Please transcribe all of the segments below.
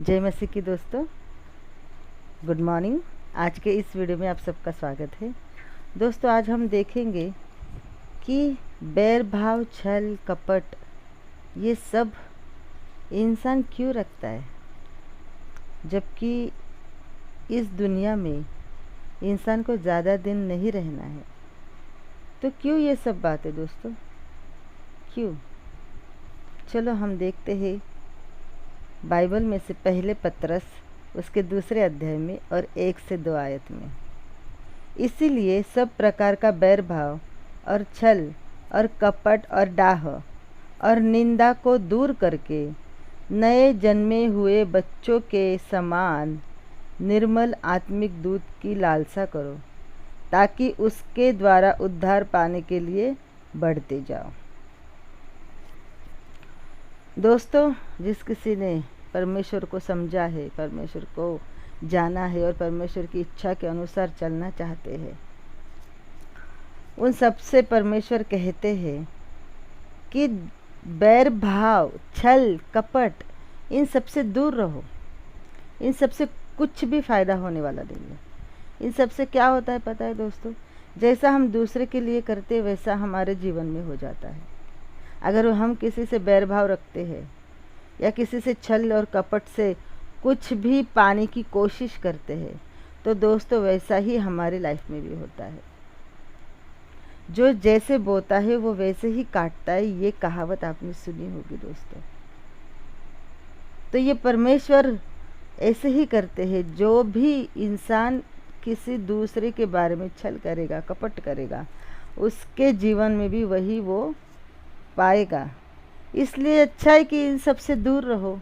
जय मसीह की दोस्तों, गुड मॉर्निंग। आज के इस वीडियो में आप सबका स्वागत है। दोस्तों, आज हम देखेंगे कि बैर भाव, छल, कपट ये सब इंसान क्यों रखता है, जबकि इस दुनिया में इंसान को ज़्यादा दिन नहीं रहना है। तो क्यों ये सब बातें दोस्तों, क्यों? चलो हम देखते हैं बाइबल में से पहले पतरस उसके दूसरे अध्याय में और 1 से 2 आयत में। इसीलिए सब प्रकार का बैर भाव और छल और कपट और डाह और निंदा को दूर करके नए जन्मे हुए बच्चों के समान निर्मल आत्मिक दूध की लालसा करो, ताकि उसके द्वारा उद्धार पाने के लिए बढ़ते जाओ। दोस्तों, जिस किसी ने परमेश्वर को समझा है, परमेश्वर को जाना है और परमेश्वर की इच्छा के अनुसार चलना चाहते हैं, उन सबसे परमेश्वर कहते हैं कि बैर भाव, छल, कपट इन सबसे दूर रहो। इन सबसे कुछ भी फ़ायदा होने वाला नहीं है। इन सबसे क्या होता है पता है दोस्तों? जैसा हम दूसरे के लिए करते वैसा हमारे जीवन में हो जाता है। अगर हम किसी से बैर भाव रखते हैं या किसी से छल और कपट से कुछ भी पाने की कोशिश करते हैं, तो दोस्तों वैसा ही हमारी लाइफ में भी होता है। जो जैसे बोता है वो वैसे ही काटता है, ये कहावत आपने सुनी होगी दोस्तों। तो ये परमेश्वर ऐसे ही करते हैं। जो भी इंसान किसी दूसरे के बारे में छल करेगा, कपट करेगा, उसके जीवन में भी वही वो पाएगा। इसलिए अच्छा है कि इन सबसे दूर रहो,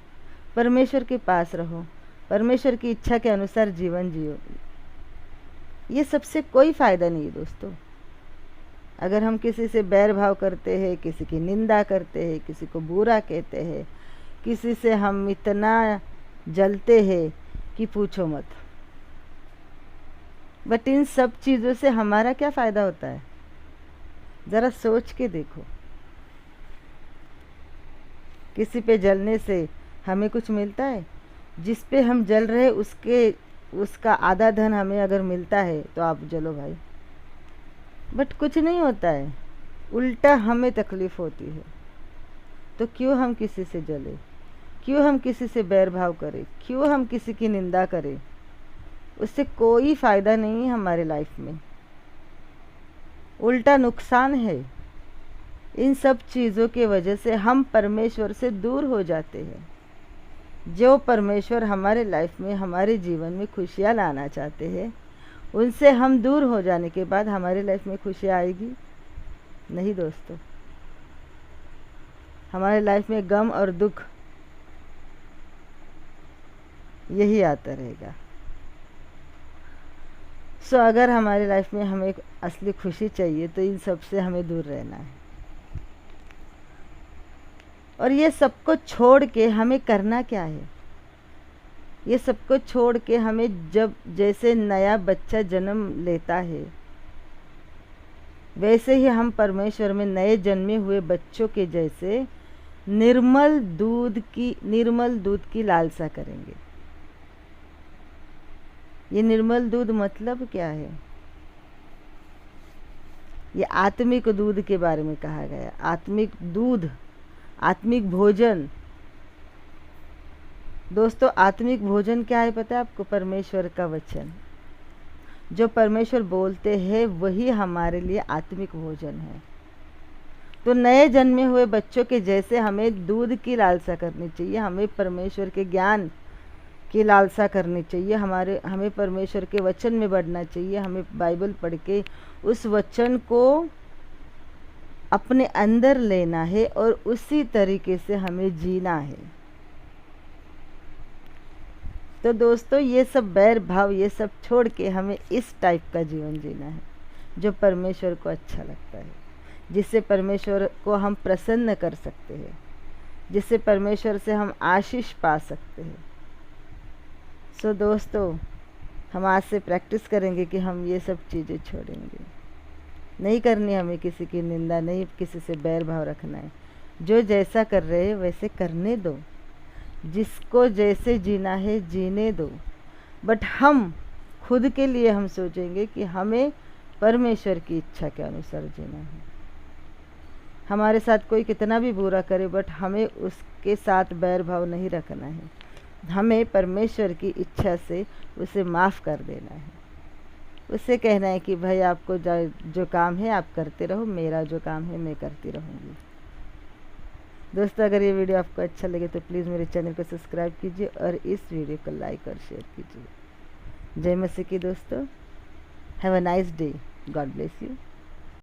परमेश्वर के पास रहो, परमेश्वर की इच्छा के अनुसार जीवन जियो। ये सबसे कोई फ़ायदा नहीं है दोस्तों। अगर हम किसी से बैर भाव करते हैं, किसी की निंदा करते हैं, किसी को बुरा कहते हैं, किसी से हम इतना जलते हैं कि पूछो मत। बट इन सब चीज़ों से हमारा क्या फ़ायदा होता है? ज़रा सोच के देखो। किसी पे जलने से हमें कुछ मिलता है? जिस पे हम जल रहे उसका आधा धन हमें अगर मिलता है तो आप जलो भाई। बट कुछ नहीं होता है, उल्टा हमें तकलीफ़ होती है। तो क्यों हम किसी से जले? क्यों हम किसी से बैर भाव करें? क्यों हम किसी की निंदा करें? उससे कोई फ़ायदा नहीं है हमारे लाइफ में, उल्टा नुकसान है। इन सब चीज़ों के वजह से हम परमेश्वर से दूर हो जाते हैं। जो परमेश्वर हमारे लाइफ में, हमारे जीवन में खुशियाँ लाना चाहते हैं, उनसे हम दूर हो जाने के बाद हमारी लाइफ में खुशियाँ आएगी? नहीं दोस्तों, हमारे लाइफ में गम और दुख यही आता रहेगा। सो अगर हमारी लाइफ में हमें असली खुशी चाहिए तो इन सब से हमें दूर रहना है। और ये सबको छोड़ के हमें करना क्या है? ये सबको छोड़ के हमें, जब जैसे नया बच्चा जन्म लेता है, वैसे ही हम परमेश्वर में नए जन्मे हुए बच्चों के जैसे निर्मल दूध की लालसा करेंगे। ये निर्मल दूध मतलब क्या है? ये आत्मिक दूध के बारे में कहा गया। आत्मिक दूध, आत्मिक भोजन। दोस्तों, आत्मिक भोजन क्या है पता है आपको? परमेश्वर का वचन। जो परमेश्वर बोलते हैं वही हमारे लिए आत्मिक भोजन है। तो नए जन्मे हुए बच्चों के जैसे हमें दूध की लालसा करनी चाहिए, हमें परमेश्वर के ज्ञान की लालसा करनी चाहिए, हमें परमेश्वर के वचन में बढ़ना चाहिए। हमें बाइबल पढ़ के उस वचन को अपने अंदर लेना है और उसी तरीके से हमें जीना है। तो दोस्तों, ये सब बैर भाव, ये सब छोड़ के हमें इस टाइप का जीवन जीना है जो परमेश्वर को अच्छा लगता है, जिससे परमेश्वर को हम प्रसन्न कर सकते हैं, जिससे परमेश्वर से हम आशीष पा सकते हैं। सो दोस्तों, हम आज से प्रैक्टिस करेंगे कि हम ये सब चीज़ें छोड़ेंगे। नहीं करनी हमें किसी की निंदा, नहीं किसी से बैर भाव रखना है। जो जैसा कर रहे हैं वैसे करने दो। जिसको जैसे जीना है जीने दो, बट हम खुद के लिए हम सोचेंगे कि हमें परमेश्वर की इच्छा के अनुसार जीना है। हमारे साथ कोई कितना भी बुरा करे, बट हमें उसके साथ बैर भाव नहीं रखना है। हमें परमेश्वर की इच्छा से उसे माफ़ कर देना है। उससे कहना है कि भाई आपको जो काम है आप करते रहो, मेरा जो काम है मैं करती रहूँगी। दोस्तों, अगर ये वीडियो आपको अच्छा लगे तो प्लीज़ मेरे चैनल को सब्सक्राइब कीजिए और इस वीडियो को लाइक और शेयर कीजिए। जय मसीह की दोस्तों, have a nice day, God bless you.